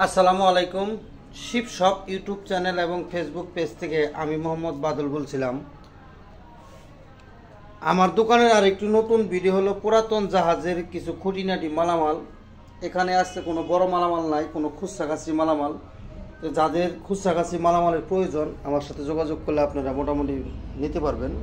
আসসালামু আলাইকুম। Sheep shop YouTube channel এবং ফেসবুক পেজ থেকে আমি মোহাম্মদ বাদল বলছিলাম। আমার দোকানের আরেকটি নতুন ভিডিও হলো পুরাতন জাহাজের কিছু খুঁটিনাটি মালামাল। এখানে আসছে কোনো বড় মালামাল নাই, কোনো খুচরাকাছি মালামাল। তো যাদের খুচরাকাছি মালামালের প্রয়োজন আমার সাথে যোগাযোগ করলে আপনারা মোটামুটি নিতে পারবেন।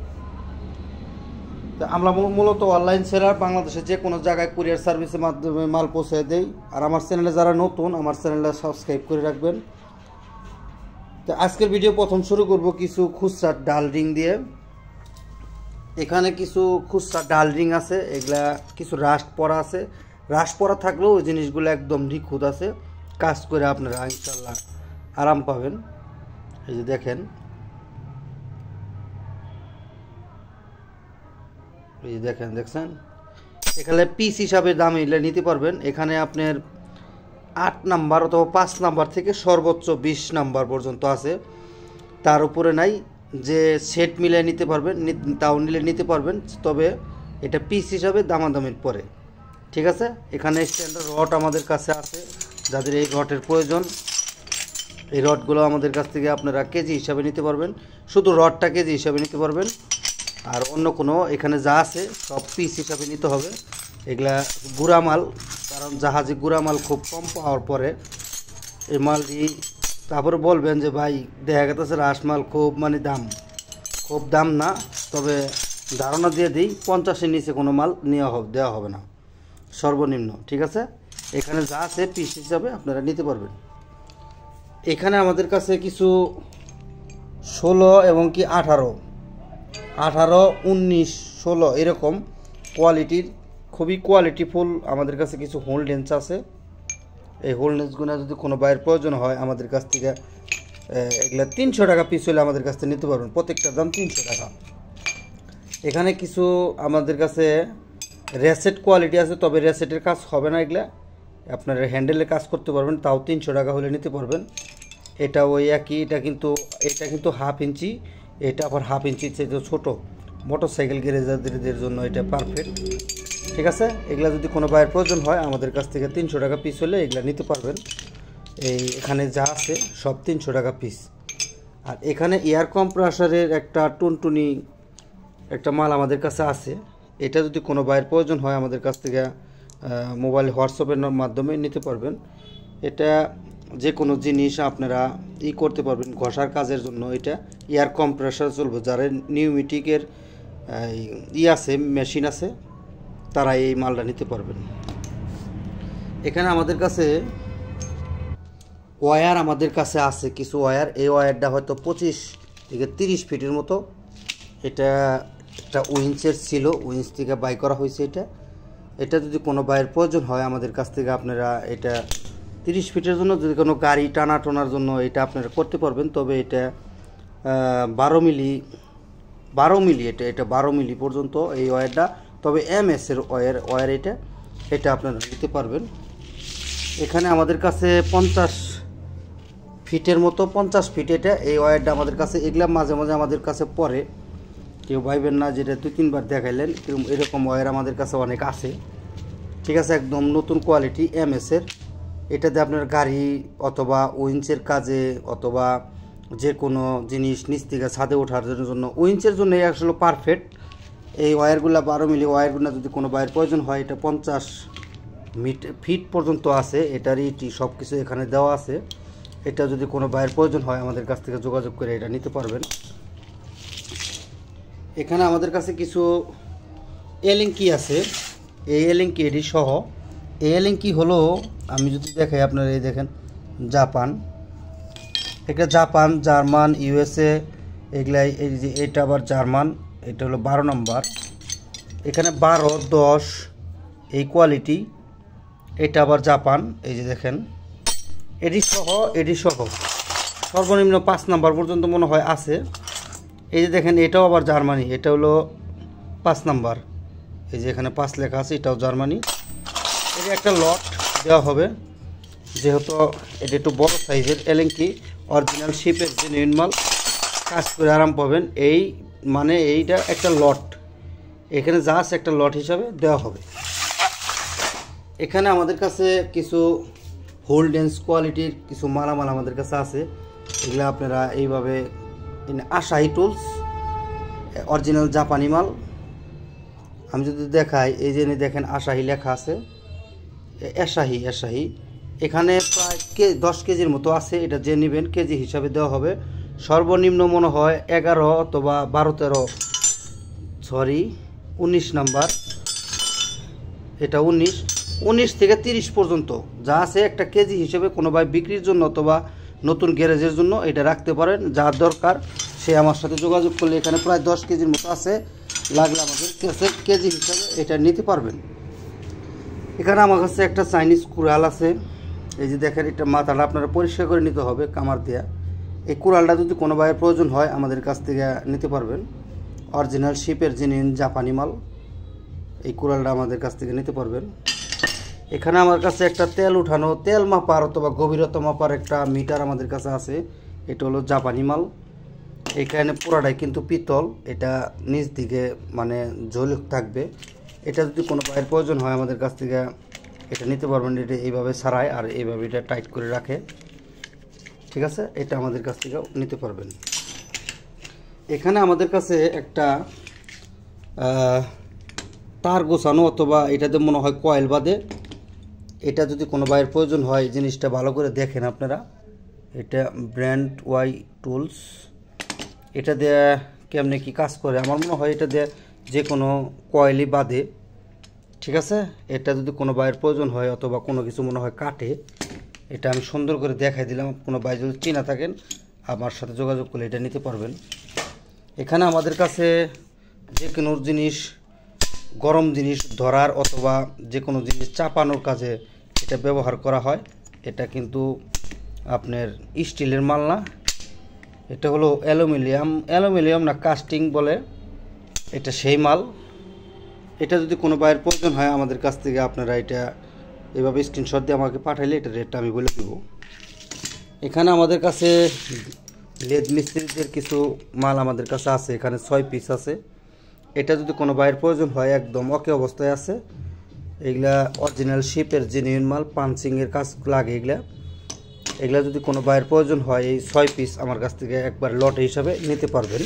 তো আমরা মূলত অনলাইন সেলার, বাংলাদেশের যে কোনো জায়গায় কুরিয়ার সার্ভিসের মাধ্যমে মাল পৌঁছে দেই। আর আমার চ্যানেলে যারা নতুন, আমার চ্যানেলটা সাবস্ক্রাইব করে রাখবেন। তো আজকের ভিডিও প্রথম শুরু করব কিছু খুচরা ডাল রিং দিয়ে। এখানে কিছু খুচরা ডাল রিং আছে, এগুলা কিছু রাস্ট পরা আছে। রাস্ট পরা থাকলেও ওই জিনিসগুলো একদম নিখুঁত আছে, কাজ করে আপনারা ইনশাল্লাহ আরাম পাবেন। এই যে দেখেন, এই যে দেখছেন, এখানে পিস হিসাবে দাম এগুলো নিতে পারবেন। এখানে আপনার 8 নাম্বার অথবা 5 নাম্বার থেকে সর্বোচ্চ 20 নাম্বার পর্যন্ত আছে, তার উপরে নাই। যে সেট মিলে নিতে পারবেন, তাও নিলে নিতে পারবেন, তবে এটা পিস হিসাবে দামাদামির পরে, ঠিক আছে। এখানে স্ট্যান্ডার্ড রড আমাদের কাছে আছে, যাদের এই রডের প্রয়োজন এই রডগুলো আমাদের কাছ থেকে আপনারা কেজি হিসাবে নিতে পারবেন। শুধু রডটা কেজি হিসাবে নিতে পারবেন, আর অন্য কোনো এখানে যা আছে সব পিস হিসাবে নিতে হবে। এগুলা গুঁড়া মাল, কারণ জাহাজে গুঁড়া মাল খুব কম পাওয়ার পরে এই মালটি তারপরে বলবেন যে ভাই দেখা গেছে রাসমাল খুব খুব দাম না, তবে ধারণা দিয়ে দিই 50-এর নিচে কোনো মাল দেওয়া হবে না সর্বনিম্ন, ঠিক আছে। এখানে যা আছে পিস হিসাবে আপনারা নিতে পারবেন। এখানে আমাদের কাছে কিছু 16 এবং কি 18, 19, 16 এরকম কোয়ালিটির খুবই কোয়ালিটিফুল আমাদের কাছে কিছু হোল লেন্স আছে। এই হোল লেন্সগুলো যদি কোনো বাইরের প্রয়োজন হয় আমাদের কাছ থেকে এগুলো 300 টাকা পিস হলে আমাদের কাছ থেকে নিতে পারবেন, প্রত্যেকটার দাম 300 টাকা। এখানে কিছু আমাদের কাছে রেসেট কোয়ালিটি আছে, তবে রেসেটের কাজ হবে না, এগুলা আপনার হ্যান্ডেলের কাজ করতে পারবেন, তাও 300 টাকা হলে নিতে পারবেন। এটা ওই একই, এটা কিন্তু 1/2 ইঞ্চি, এটা আবার 1/2 ইঞ্চির চেয়ে ছোটো। মোটরসাইকেল গ্যারেজারদের জন্য এটা পারফেক্ট, ঠিক আছে। এগুলা যদি কোনো বাইরের প্রয়োজন হয় আমাদের কাছ থেকে 300 টাকা পিস হলে এগুলা নিতে পারবেন। এখানে যা আছে সব 300 টাকা পিস। আর এখানে এয়ার কম্প্রেসারের একটা টুনটুনি একটা মাল আমাদের কাছে আছে। এটা যদি কোনো বাইরের প্রয়োজন হয় আমাদের কাছ থেকে মোবাইল হোয়াটসঅ্যাপের মাধ্যমে নিতে পারবেন। এটা যে কোনো জিনিস আপনারা করতে পারবেন ঘষার কাজের জন্য। এটা এয়ার কম্প্রেসার চলবে, যারা নিউমেটিকের আছে, মেশিন আছে, তারা এই মালটা নিতে পারবেন। এখানে আমাদের কাছে ওয়্যার আছে কিছু ওয়্যার। এই ওয়্যারটা হয়তো 25 থেকে 30 ফিটের মতো। এটা একটা উইঞ্চের ছিল, উইঞ্চ থেকে বাই করা হয়েছে। এটা যদি কোনো বাইয়ের প্রয়োজন হয় আমাদের কাছ থেকে আপনারা এটা 30 ফিটের জন্য, যদি কোনো গাড়ি টানার জন্য এটা আপনারা করতে পারবেন। তবে এটা 12 মিলি, এটা 12 মিলি পর্যন্ত এই ওয়্যারটা। তবে MS এর ওয়্যার এটা আপনারা নিতে পারবেন। এখানে আমাদের কাছে 50 ফিটের মতো, 50 ফিট এই ওয়্যারটা আমাদের কাছে। এগুলা মাঝে মাঝে আমাদের কাছে পরে, কেউ ভাইবেন না যেটা 2-3 বার দেখাইলেন, এরকম ওয়্যার আমাদের কাছে অনেক আছে, ঠিক আছে। একদম নতুন কোয়ালিটি MS এর। এটাতে আপনার গাড়ি অথবা উইঞ্চের কাজে অথবা যে কোনো জিনিস নিচ থেকে ছাদে ওঠার জন্য, উইঞ্চের জন্য আসলে পারফেক্ট। এই ওয়্যারগুলো 12 মিলি ওয়্যারগুলো যদি কোনো বাইরের প্রয়োজন হয়, এটা 50 ফিট পর্যন্ত আছে। এটার সব কিছু এখানে দেওয়া আছে। এটা যদি কোনো বাইরের প্রয়োজন হয় আমাদের কাছ থেকে যোগাযোগ করে এটা নিতে পারবেন। এখানে আমাদের কাছে কিছু এলিঙ্কি আছে, এই এলিঙ্কি এটি সহ। এই এলিঙ্কি হলো, আমি যদি দেখাই আপনারা, এই দেখেন জাপান, এটা জাপান, জার্মান, USA এগুলাই। এই যে এটা আবার জার্মান, এটা হলো 12 নম্বর। এখানে 12, 10 এই কোয়ালিটি। এটা আবার জাপান, এই যে দেখেন এটি সহ সর্বনিম্ন 5 নাম্বার পর্যন্ত মনে হয় আছে। এই যে দেখেন এটাও আবার জার্মানি, এটা হলো 5 নাম্বার। এই যে এখানে 5 লেখা আছে, এটাও জার্মানি। এটা একটা লট দেওয়া হবে, যেহেতু এটা একটু বড় সাইজের এলিঙ্কি, অরিজিনাল শিপের জেনুইন মাল, কাজ করে আরাম পাবেন। এইটা একটা লট, এখানে যা আছে একটা লট হিসাবে দেওয়া হবে। এখানে আমাদের কাছে কিছু হোল্ডেন্স কোয়ালিটির কিছু মালামাল আমাদের কাছে আছে। এগুলো আপনারা এইভাবে আশাহি টুলস, অরিজিনাল জাপানি মাল। আমি যদি দেখাই, এই যে দেখেন আশাহি লেখা আছে, এশাহি। এখানে প্রায় 10 কেজির মতো আছে। এটা যে নেবেন কেজি হিসাবে দেওয়া হবে। সর্বনিম্ন মনে হয় 11 অথবা 19 নাম্বার, এটা 19 থেকে 30 পর্যন্ত যা আছে একটা কেজি হিসেবে কোনো ভাই বিক্রির জন্য অথবা নতুন গ্যারেজের জন্য এটা রাখতে পারেন। যার দরকার সে আমার সাথে যোগাযোগ করলে এখানে প্রায় 10 কেজির মতো আছে, লাগলে আমাদের কাছে কেজি হিসাবে এটা নিতে পারবেন। এখানে আমার কাছে একটা চাইনিজ কুড়াল আছে। এই যে দেখেন, এটা মাথাটা আপনারা পরিষ্কার করে নিতে হবে কামার দেয়া। এই কুড়ালটা যদি কোনো ভাইয়ের প্রয়োজন হয় আমাদের কাছ থেকে নিতে পারবেন। অরিজিনাল শিপের জেনুইন জাপানি মাল, এই কুড়ালটা আমাদের কাছ থেকে নিতে পারবেন। এখানে আমার কাছে একটা তেল উঠানো, তেল মাপার অথবা গভীরতা মাপার একটা মিটার আমাদের কাছে আছে। এটা হলো জাপানি মাল। এখানে পুরাটাই কিন্তু পিতল, এটা নিচ দিকে মানে ঝোলক থাকবে। এটা যদি কোনো ভাইয়ের প্রয়োজন হয় আমাদের কাছ থেকে এটা নিতে পারবেন। এটা এইভাবে সারায় আর এইভাবে এটা টাইট করে রাখে, ঠিক আছে? এটা আমাদের কাছ থেকে নিতে পারবেন। এখানে আমাদের কাছে একটা তার গোছানো অথবা এটাতে মনে হয় কয়েল বাঁধে। এটা যদি কোনো ভাইয়ের প্রয়োজন হয়, জিনিসটা ভালো করে দেখেন আপনারা। এটা ব্র্যান্ড ওয়াই টুলস। এটা দিয়ে কেমনে কি কাজ করে আমার মনে হয় এটা দিয়ে যে কোনো কয়েলই বাঁধে, ঠিক আছে? এটা যদি কোনো ভাইয়ের প্রয়োজন হয় অথবা কোনো কিছু মনে হয় কাটে, এটা আমি সুন্দর করে দেখাই দিলাম। কোনো ভাই যদি চেনা থাকেন আমার সাথে যোগাযোগ করলে এটা নিতে পারবেন। এখানে আমাদের কাছে যে কোনো জিনিস, গরম জিনিস ধরার অথবা যে কোনো জিনিস চাপানোর কাজে এটা ব্যবহার করা হয়। এটা কিন্তু আপনার স্টিলের মাল না, এটা হলো অ্যালুমিনিয়াম না কাস্টিং বলে, এটা সেই মাল। এটা যদি কোনো ভাইয়ের প্রয়োজন হয় আমাদের কাছ থেকে আপনারা এটা এভাবে স্ক্রিনশট দিয়ে আমাকে পাঠাইলে এটা রেটটা আমি বলে দেব। এখানে আমাদের কাছে লেদ মিস্ত্রিদের কিছু মাল আমাদের কাছে আছে। এখানে 6 পিস আছে। এটা যদি কোনো ভাইয়ের প্রয়োজন হয়, একদম ওকে অবস্থায় আছে। এগুলা অরিজিনাল শিপের জেনুইন মাল, পাঞ্চিংয়ের কাজ লাগে এগুলা যদি কোনো ভাইয়ের প্রয়োজন হয় এই 6 পিস আমার কাছ থেকে একবার লট হিসাবে নিতে পারবেন।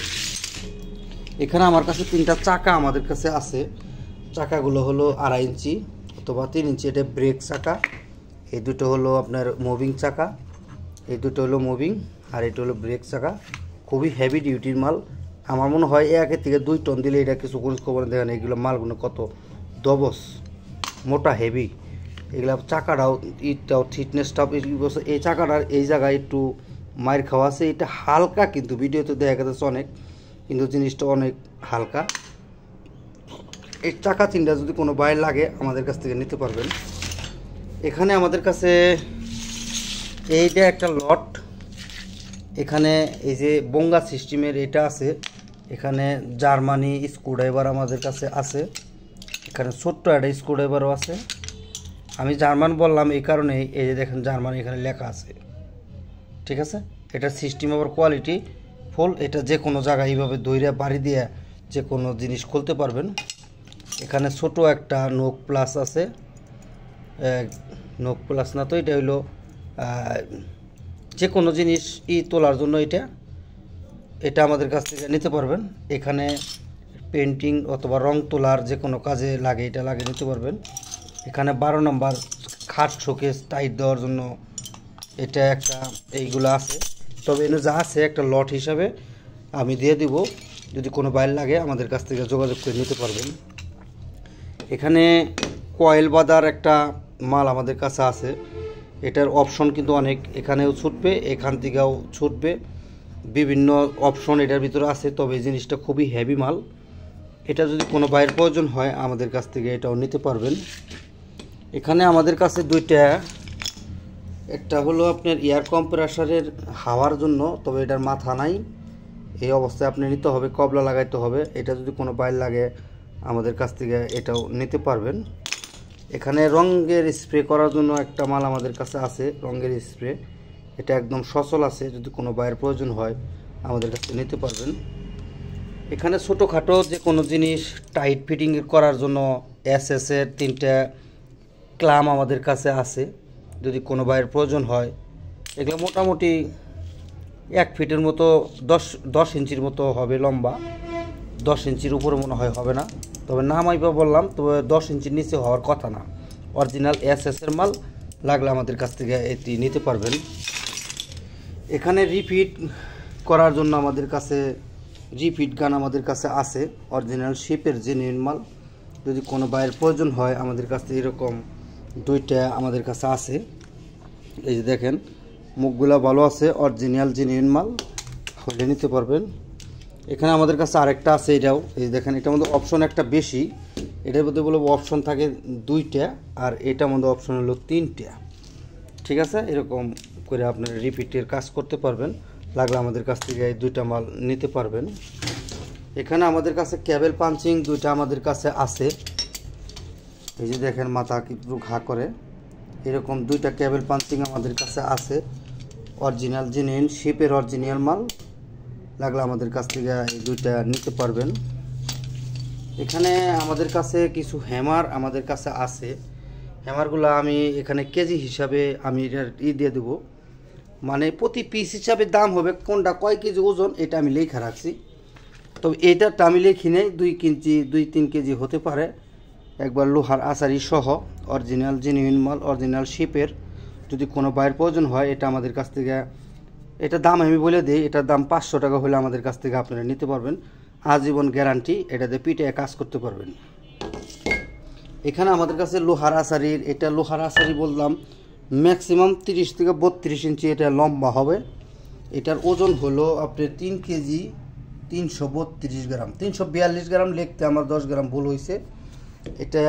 এখানে আমার কাছে 3টা চাকা আমাদের কাছে আছে। চাকাগুলো হলো 2.5 ইঞ্চি অথবা 3 ইঞ্চি। এটা ব্রেক চাকা। এই দুটো হলো আপনার মুভিং চাকা, এই দুটো হলো মুভিং, আর এটা হলো ব্রেক চাকা। খুবই হেভি ডিউটির মাল। আমার মনে হয় 1 থেকে 2 টন দিলে এটা কিছু খোঁজ খবর দেখেন এগুলো মালগুলো কত দবস মোটা হেভি। এগুলো চাকাটাও ইটটাও ফিটনেসটাও, এই চাকাটার এই জায়গায় একটু মায়ের খাওয়া আছে। এটা হালকা কিন্তু ভিডিওতে দেখা যাচ্ছে অনেক, কিন্তু জিনিসটা অনেক হালকা। এই চাকা 3টা যদি কোনো বাইরে লাগে আমাদের কাছ থেকে নিতে পারবেন। এখানে আমাদের কাছে এইটা একটা লট। এখানে এই যে বঙ্গা সিস্টেমের এটা আছে। এখানে জার্মানি স্ক্রুড্রাইভার আমাদের কাছে আছে। এখানে ছোট্ট একটা স্ক্রুড্রাইভারও আছে। আমি জার্মান বললাম এই কারণেই, এই যে দেখেন জার্মানি এখানে লেখা আছে, ঠিক আছে? এটা সিস্টেম আবার কোয়ালিটি ফুল। এটা যে কোনো জায়গায় এইভাবে দইরা বাড়ি দিয়ে যে কোনো জিনিস খুলতে পারবেন। এখানে ছোট একটা নোক প্লাস আছে, নোক প্লাস না তো, এটা হইলো যে কোনো জিনিস তোলার জন্য এটা আমাদের কাছ থেকে নিতে পারবেন। এখানে পেন্টিং অথবা রং তোলার যে কোনো কাজে লাগে, এটা লাগে নিতে পারবেন। এখানে 12 নম্বর খাট শোকেস টাইট দেওয়ার জন্য এটা একটা, এইগুলো আছে। তবে এনে যা আছে একটা লট হিসাবে আমি দিয়ে দিব, যদি কোনো বাইর লাগে আমাদের কাছ থেকে যোগাযোগ করে নিতে পারবেন। এখানে কয়েল বাঁধার একটা মাল আমাদের কাছে আছে। এটার অপশন কিন্তু অনেক, এখানেও ছুটবে এখান থেকেও ছুটবে, বিভিন্ন অপশন এটার ভিতরে আছে। তবে এই জিনিসটা খুবই হেভি মাল। এটা যদি কোনো বাইরের প্রয়োজন হয় আমাদের কাছ থেকে এটাও নিতে পারবেন। এখানে আমাদের কাছে 2টা, একটা হলো আপনার এয়ার কম্প্রেসারের হাওয়ার জন্য, তবে এটার মাথা নাই। এই অবস্থায় আপনি নিতে হবে, কবলা লাগাইতে হবে। এটা যদি কোনো বাইর লাগে আমাদের কাছ থেকে এটাও নিতে পারবেন। এখানে রঙের স্প্রে করার জন্য একটা মাল আমাদের কাছে আছে, রঙের স্প্রে। এটা একদম সচল আছে, যদি কোনো বাইরের প্রয়োজন হয় আমাদের কাছে নিতে পারবেন। এখানে ছোটোখাটো যে কোনো জিনিস টাইট ফিটিং করার জন্য এসএসের 3টা ক্লাম আমাদের কাছে আছে। যদি কোনো বাইরের প্রয়োজন হয়। এগুলো মোটামুটি 1 ফিটের মতো 10 ইঞ্চির মতো হবে লম্বা, 10 ইঞ্চির উপরে মনে হয় হবে না, তবে নামাইবা বললাম, তবে 10 ইঞ্চির নিচে হওয়ার কথা না। অরিজিনাল এসএসের মাল, লাগলে আমাদের কাছ থেকে এটি নিতে পারবেন। এখানে রিপিট করার জন্য আমাদের কাছে রিপিট গান আমাদের কাছে আছে, অরিজিনাল শেপের জেনুইন মাল। যদি কোনো বাইরের প্রয়োজন হয় আমাদের কাছে এরকম 2টা আমাদের কাছে আছে। এই যে দেখেন মুখগুলা ভালো আছে, অরিজিনাল জেনুইন মাল, হলে নিতে পারবেন। এখানে আমাদের কাছে আরেকটা আছে, এটাও এই দেখেন, এটার মধ্যে অপশন একটা বেশি, এটার মধ্যে বলবো অপশন থাকে 2টা, আর এটার মধ্যে অপশন হলো 3টা। ঠিক আছে, এরকম করে আপনারা রিপিটের কাজ করতে পারবেন, লাগলে আমাদের কাছ থেকে এই 2টা মাল নিতে পারবেন। এখানে আমাদের কাছে কেবল পাঞ্চিং 2টা আমাদের কাছে আছে। এই যে দেখেন মাথা একটু ঘা করে, এরকম 2টা কেবল পাঞ্চিং আমাদের কাছে আছে, অরিজিনাল জেনুইন শেপের অরিজিনাল মাল, লাগলে আমাদের কাছ থেকে এই 2টা নিতে পারবেন। এখানে আমাদের কাছে কিছু হ্যামার আমাদের কাছে আছে, হ্যামারগুলো আমি এখানে কেজি হিসাবে আমি এটার দিয়ে দেবো, মানে প্রতি পিস হিসাবে দাম হবে, কোনটা কয় কেজি ওজন এটা আমি লেখা রাখছি। তবে এটারটা আমি লিখি নেই, 2-3 কেজি হতে পারে, একবার লোহার আসারি সহ, অরিজিনাল জেনুইন মাল, অরিজিনাল শেপের। যদি কোনো বাইরের প্রয়োজন হয় এটা আমাদের কাছ থেকে, এটা দাম আমি বলে দিই, এটার দাম 500 টাকা হলে আমাদের কাছ থেকে আপনারা নিতে পারবেন, আজীবন গ্যারান্টি, এটাতে পিঠে কাজ করতে পারবেন। এখানে আমাদের কাছে লোহার আসারির, এটা লোহার আসারি বললাম ম্যাক্সিমাম 30 থেকে 32 ইঞ্চি এটা লম্বা হবে। এটার ওজন হলো আপনার 3 কেজি 332 গ্রাম, 342 গ্রাম লিখতে আমার 10 গ্রাম ভুল হয়েছে, এটা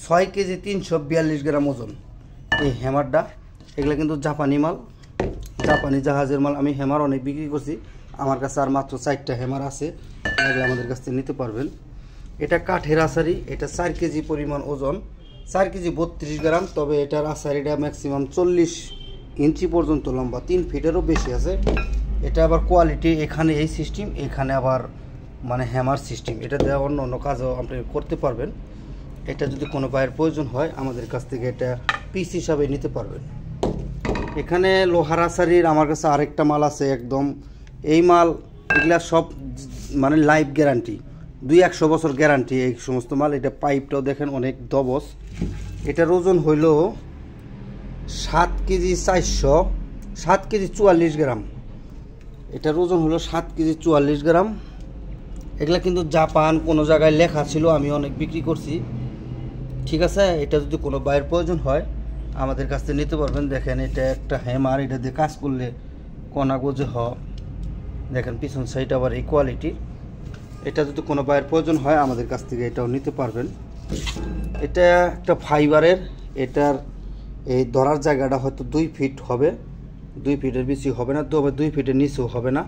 6 কেজি 342 গ্রাম ওজন এই হ্যামারটা। এগুলো কিন্তু জাপানি মাল, জাপানি জাহাজের মাল। আমি হ্যামার অনেক বিক্রি করছি, আমার কাছে আর মাত্র 4টা হ্যামার আছে, লাগলে আমাদের কাছ থেকে নিতে পারবেন। এটা কাঠের আসারি, এটা 4 কেজি পরিমাণ ওজন, 4 কেজি 32 গ্রাম, তবে এটার আসারিটা ম্যাক্সিমাম 40 ইঞ্চি পর্যন্ত লম্বা, 3 ফিটেরও বেশি আছে। এটা আবার কোয়ালিটি, এখানে এই সিস্টেম, এখানে আবার মানে হ্যামার সিস্টেম, এটা দেওয়া অন্য কাজও আপনি করতে পারবেন। এটা যদি কোনো বাইরের প্রয়োজন হয় আমাদের কাছ থেকে এটা পিস হিসাবে নিতে পারবেন। এখানে লোহার আসারির আমার কাছে আরেকটা মাল আছে একদম, এই মাল এগুলা সব মানে লাইফ গ্যারান্টি, 200 বছর গ্যারান্টি এই সমস্ত মাল। এটা পাইপটাও দেখেন অনেক দবস। এটার ওজন হইল 7 কেজি 400, 7 কেজি 44 গ্রাম, এটার ওজন হলো 7 কেজি 44 গ্রাম। এগুলা কিন্তু জাপান কোনো জায়গায় লেখা ছিল, আমি অনেক বিক্রি করছি। ঠিক আছে, এটা যদি কোনো বাইরের প্রয়োজন হয় আমাদের কাছ থেকে নিতে পারবেন। দেখেন এটা একটা হ্যামার, এটা দিয়ে কাজ করলে কণা গোজে দেখেন পিছন সাইড আবার এই কোয়ালিটির। এটা যদি কোনো বাইরের প্রয়োজন হয় আমাদের কাছ থেকে এটাও নিতে পারবেন। এটা একটা ফাইবারের, এটার এই ধরার জায়গাটা হয়তো 2 ফিট হবে, 2 ফিটের বেশি হবে না, তবে 2 ফিটের নিচেও হবে না,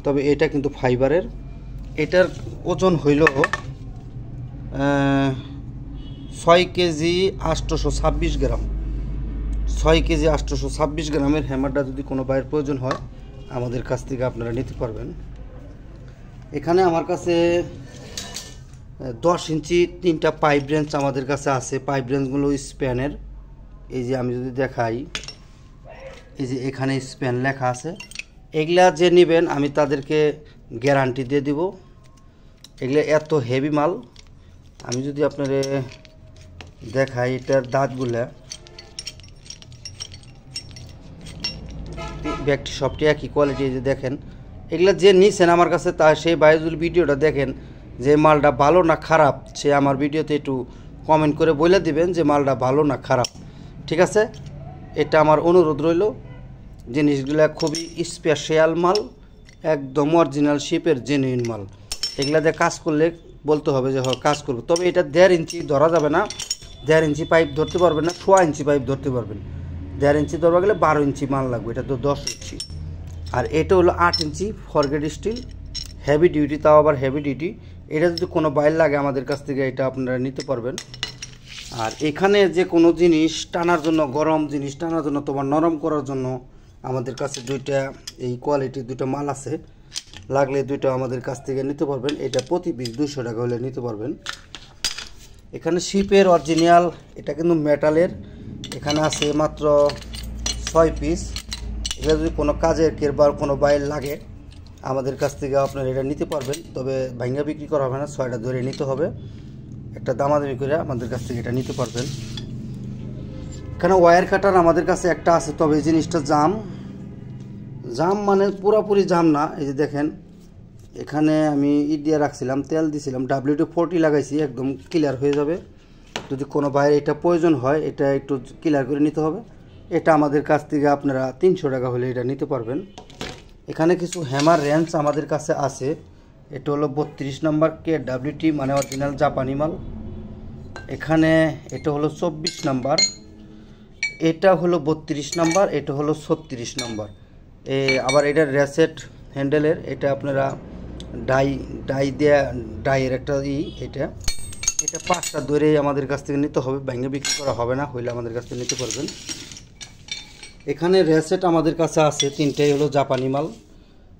তবে এটা কিন্তু ফাইবারের। এটার ওজন হইল 6 কেজি 826 গ্রাম, 6 কেজি 826 গ্রামের হ্যামারটা যদি কোনো বাইরের প্রয়োজন হয় আমাদের কাছ থেকে আপনারা নিতে পারবেন। এখানে আমার কাছে 10 ইঞ্চি 3টা পাইপ রেঞ্জ আমাদের কাছে আছে। পাইপ রেঞ্জগুলো স্প্যানের, এই যে আমি যদি দেখাই, এই যে এখানে স্প্যান লেখা আছে। এগুলা যে নেবেন আমি তাদেরকে গ্যারান্টি দিয়ে দিব। এগুলো এত হেভি মাল, আমি যদি আপনারে দেখাই এটার দাঁতগুলা, ব্যাগটি সবটি একই কোয়ালিটি। যে দেখেন এগুলা যে নিছেন আমার কাছে, তা সেই বাইজুল ভিডিওটা দেখেন যে মালটা ভালো না খারাপ, সে আমার ভিডিওতে একটু কমেন্ট করে বলে দিবেন যে মালটা ভালো না খারাপ। ঠিক আছে, এটা আমার অনুরোধ রইল। জিনিসগুলা খুবই স্পেশাল মাল, একদম অরিজিনাল শেপের জেনুইন মাল। এগুলা দিয়ে কাজ করলে বলতে হবে যে কাজ করবো। তবে এটা 1.5 ইঞ্চি ধরা যাবে না, 1.5 ইঞ্চি পাইপ ধরতে পারবেন না, 1.5 ইঞ্চি পাইপ ধরতে পারবেন। 1.5 ইঞ্চি ধরবা গেলে 12 ইঞ্চি মাল লাগবে, এটা তো 10 ইঞ্চি। আর এটা হলো 8 ইঞ্চি ফরগেট স্টিল, হেভি ডিউটি, তাও আবার হেভি ডিউটি। এটা যদি কোনো বাইর লাগে আমাদের কাছ থেকে এটা আপনারা নিতে পারবেন। আর এখানে যে কোনো জিনিস টানার জন্য, গরম জিনিস টানার জন্য তোমার নরম করার জন্য আমাদের কাছে 2টা এই কোয়ালিটির 2টা মাল আছে, লাগলে 2টা আমাদের কাছ থেকে নিতে পারবেন। এটা প্রতি পিস 200 টাকা হলে নিতে পারবেন। এখানে শিপের অরিজিনাল, এটা কিন্তু মেটালের, এখানে আছে মাত্র 6 পিস। এটা যদি কোনো কাজের কেরবার কোনো বাইর লাগে আমাদের কাছ থেকে আপনারা এটা নিতে পারবেন, তবে ভাঙ্গা বিক্রি করা হবে না, 6টা ধরে নিতে হবে, একটা দামাদামি করে আমাদের কাছ থেকে এটা নিতে পারবেন। এখানে ওয়্যার কাটার আমাদের কাছে একটা আছে, তবে এই জিনিসটা জাম মানে পুরোপুরি জাম না। এই যে দেখেন এখানে আমি দিয়ে রাখছিলাম, তেল দিয়েছিলাম, WD-40 লাগাইছি, একদম ক্লিয়ার হয়ে যাবে। যদি কোনো বাইরে এটা প্রয়োজন হয় এটা একটু ক্লিয়ার করে নিতে হবে। এটা আমাদের কাছ থেকে আপনারা 300 টাকা হলে এটা নিতে পারবেন। এখানে কিছু হ্যামার রেঞ্জ আমাদের কাছে আছে। এটা হলো 32 নম্বর KWT মানে অরিজিনাল জাপানি মাল। এখানে এটা হলো 24 নম্বর, এটা হলো 32 নম্বর, এটা হলো 36 নম্বর। আবার এটার রেসেট হ্যান্ডেলের এটা আপনারা ডাইয়ের একটা এটা 5টা ধরে আমাদের কাছ থেকে নিতে হবে, ব্যাঙ্গে বিক্রি করা হবে না, হইলে আমাদের কাছ থেকে নিতে পারবেন। এখানে রেসেট আমাদের কাছে আছে 3টাই হলো জাপানি মাল।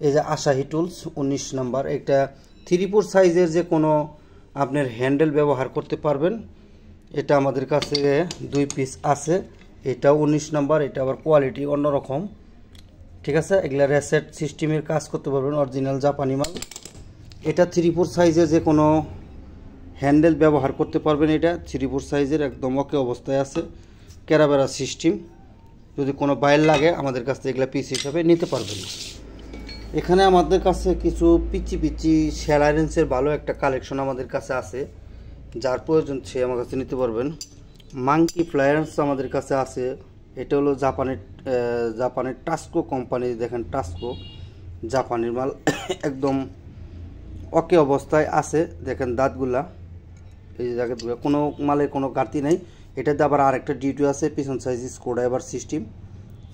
এই যে আশাহি টুলস 19 নম্বর, এটা 3/4 সাইজের যে কোনো আপনার হ্যান্ডেল ব্যবহার করতে পারবেন। এটা আমাদের কাছে 2 পিস আছে, এটাও 19 নম্বর, এটা আবার কোয়ালিটি অন্যরকম, ঠিক আছে। এগুলা রেসেট সিস্টেমের কাজ করতে পারবেন, অরিজিনাল জাপানি মাল। এটা 3/4 সাইজের যে কোনো হ্যান্ডেল ব্যবহার করতে পারবেন, এটা 3/4 সাইজের একদম ওকে অবস্থায় আছে, ক্যারাবেরা সিস্টেম। যদি কোনো বাইর লাগে আমাদের কাছ থেকে এগুলা পিস হিসাবে নিতে পারবেন। এখানে আমাদের কাছে কিছু পিচি সেলা রেঞ্জের ভালো একটা কালেকশন আমাদের কাছে আছে, যার প্রয়োজন সে আমার কাছে নিতে পারবেন। মাঙ্কি ফ্লায়ার্স আমাদের কাছে আছে, এটা হলো জাপানের টাস্কো কোম্পানি, দেখেন টাস্কো জাপানির মাল, একদম ওকে অবস্থায় আছে। দেখেন দাঁতগুলা, এই জায়গাগুলো কোনো মালের কোনো ঘাটতি নেই। এটাতে আবার আরেকটা ডিউটি আছে, পিছন সাইজ স্ক্রুড্রাইভার সিস্টেম,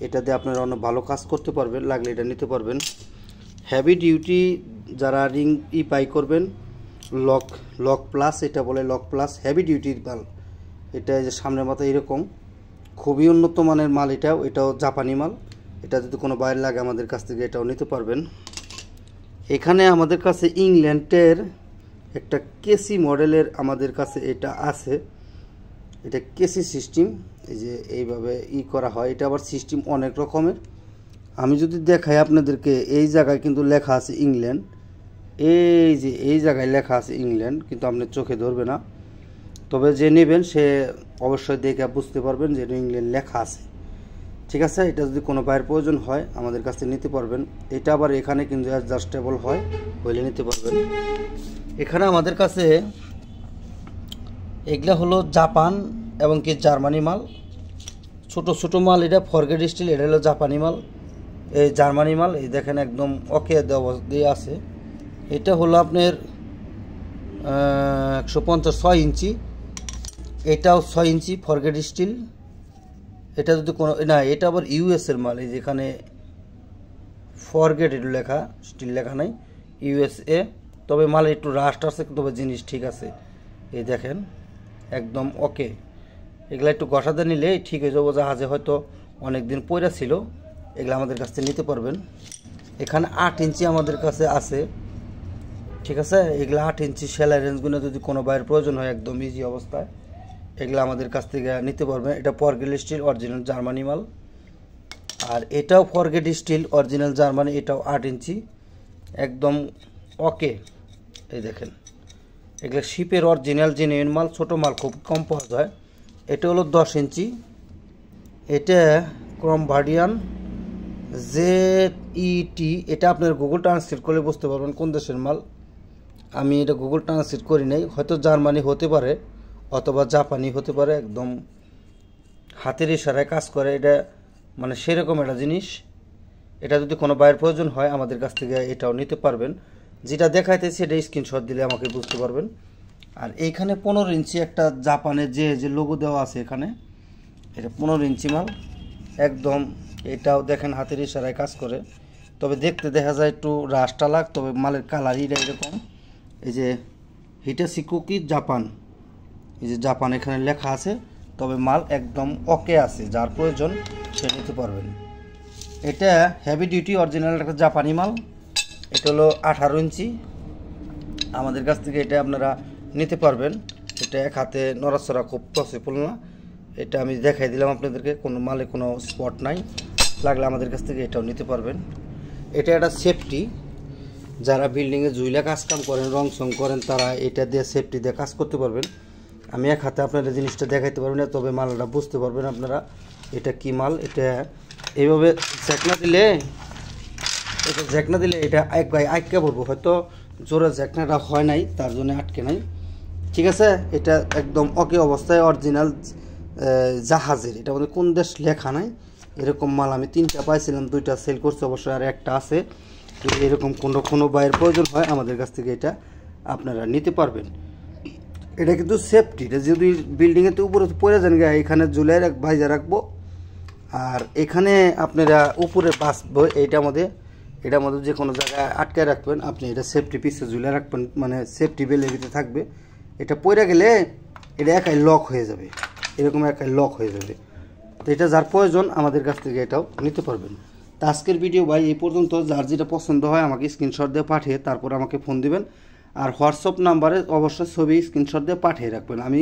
এটাতে আপনারা অনেক ভালো কাজ করতে পারবেন, লাগলে এটা নিতে পারবেন। হেভি ডিউটি যারা রিং পাই করবেন, লক প্লাস, এটা বলে লক প্লাস হেভি ডিউটির মাল। এটা যে সামনের মাথায় এরকম খুবই উন্নত মানের মাল, এটাও জাপানি মাল। এটা যদি কোনো বাইরে লাগে আমাদের কাছ থেকে এটাও নিতে পারবেন। এখানে আমাদের কাছে ইংল্যান্ডের একটা কেসি মডেলের আমাদের কাছে এটা আছে, এটা কেসি সিস্টেম, এই যে এইভাবে করা হয়। এটা আবার সিস্টেম অনেক রকমের, আমি যদি দেখাই আপনাদেরকে, এই জায়গায় কিন্তু লেখা আছে ইংল্যান্ড, এই যে এই জায়গায় লেখা আছে ইংল্যান্ড, কিন্তু আপনার চোখে ধরবে না, তবে যে নেবেন সে অবশ্যই দেখে বুঝতে পারবেন যে ইংল্যান্ড লেখা আছে, ঠিক আছে। এটা যদি কোনো বাইরের প্রয়োজন হয় আমাদের কাছে নিতে পারবেন। এটা আবার এখানে কিন্তু অ্যাডজাস্টেবল হয়, হইলে নিতে পারবেন। এখানে আমাদের কাছে এগুলা হলো জাপান এবং কি জার্মানি মাল, ছোট মাল। এটা ফরগেট স্টিল, এটা হলো জাপানি মাল, এই জার্মানি মাল। এই দেখেন একদম ওকে দিয়ে আছে। এটা হলো আপনার 150 ইঞ্চি, এটাও 6 ইঞ্চি ফরগেট স্টিল। এটা যদি কোনো না, এটা আবার ইউএসের মাল, এই যেখানে ফরগেট এটা লেখা, স্টিল লেখা নাই, USA, তবে মাল একটু রাস্ট আছে, তবে জিনিস ঠিক আছে। এই দেখেন একদম ওকে, এগুলা একটু ঘষাতে নিলে ঠিক হয়ে যাবো, জাহাজে হয়তো অনেক দিন পয়রা ছিল, এগুলো আমাদের কাছ থেকে নিতে পারবেন। এখানে 8 ইঞ্চি আমাদের কাছে আছে, ঠিক আছে। এগুলো 8 ইঞ্চি সেলাই রেঞ্জগুলো যদি কোনো বাইরের প্রয়োজন হয় একদম ইজি অবস্থায় এগুলো আমাদের কাছ থেকে নিতে পারবেন। এটা ফরগেট স্টিল অরিজিনাল জার্মানি মাল, আর এটাও ফরগেট স্টিল অরিজিনাল জার্মানি, এটাও 8 ইঞ্চি একদম ওকে। এই দেখেন এগুলো শিপের অরিজিনাল জেনুইন মাল, ছোটো মাল খুব কম পাওয়া যায়। এটা হলো 10 ইঞ্চি, এটা ক্রমভার্ডিয়ান ZET, এটা আপনার গুগল ট্রান্সলেট করলে বুঝতে পারবেন কোন দেশের মাল। আমি এটা গুগল ট্রান্সলেট করি নাই, হয়তো জার্মানি হতে পারে অথবা জাপানি হতে পারে, একদম হাতের ইশারায় কাজ করে, এটা মানে সেরকম একটা জিনিস। এটা যদি কোনো বাইরের প্রয়োজন হয় আমাদের কাছ থেকে এটাও নিতে পারবেন। যেটা দেখাইতেছি এটা স্ক্রিনশট দিলে আমাকে বুঝতে পারবেন। আর এইখানে 15 ইঞ্চি একটা জাপানের যে লোগো দেওয়া আছে এখানে, এটা 15 ইঞ্চি মাল একদম। এটাও দেখেন হাতের ইশারায় কাজ করে, তবে দেখতে দেখা যায় একটু রাস্টা লাগ, তবে মালের কালারই এরকম। এই যে হিটাচি কুকি জাপান, এই যে জাপান এখানে লেখা আছে, তবে মাল একদম ওকে আছে, যার প্রয়োজন সে নিতে পারবেন। এটা হেভি ডিউটি অরিজিনাল একটা জাপানি মাল, এটা হলো 18 ইঞ্চি আমাদের কাছ থেকে এটা আপনারা নিতে পারবেন। এটা এক হাতে নড়াচড়া খুব পসিবল না, এটা আমি দেখাই দিলাম আপনাদেরকে, কোনো মালে কোনো স্পট নাই, লাগলে আমাদের কাছ থেকে এটাও নিতে পারবেন। এটা একটা সেফটি, যারা বিল্ডিংয়ে জুইলা কাজকাম করেন, রং সং করেন, তারা এটা দিয়ে সেফটি দিয়ে কাজ করতে পারবেন। আমি এক হাতে আপনারা জিনিসটা দেখাইতে পারবেন না, তবে মালটা বুঝতে পারবেন আপনারা এটা কি মাল। এটা এইভাবে জ্যাকনা দিলে, এটা আটকে পড়বো, হয়তো জোরে জ্যাকনাটা হয় নাই তার জন্য আটকে নাই, ঠিক আছে। এটা একদম ওকে অবস্থায় অরিজিনাল জাহাজের, এটা আমাদের কোন দেশ লেখা নাই। এরকম মাল আমি 3টা পাইছিলাম, 2টা সেল করছে অবশ্যই, আর একটা আছে। যদি এরকম কোনো বাইয়ের প্রয়োজন হয় আমাদের কাছ থেকে এটা আপনারা নিতে পারবেন। এটা কিন্তু সেফটি, এটা যদি বিল্ডিংয়ের উপরে পড়ে যান গা, এখানে ঝুলাই ভাইজা রাখবো, আর এখানে আপনারা উপরে বাঁচবো। এটার মধ্যে যে কোনো জায়গায় আটকে রাখবেন আপনি, এটা সেফটি পিসে ঝুলে রাখবেন, মানে সেফটি বেলের ভিতরে থাকবে। এটা পড়ে গেলে এটা একাই লক হয়ে যাবে, এরকম একাই লক হয়ে যাবে। তো এটা যার প্রয়োজন আমাদের কাছ থেকে এটাও নিতে পারবেন। তো আজকের ভিডিও ভাই এই পর্যন্ত। যার যেটা পছন্দ হয় আমাকে স্ক্রিনশট দিয়ে পাঠিয়ে তারপর আমাকে ফোন দিবেন, আর হোয়াটসঅ্যাপ নাম্বারে অবশ্যই ছবি স্ক্রিনশট দিয়ে পাঠিয়ে রাখবেন। আমি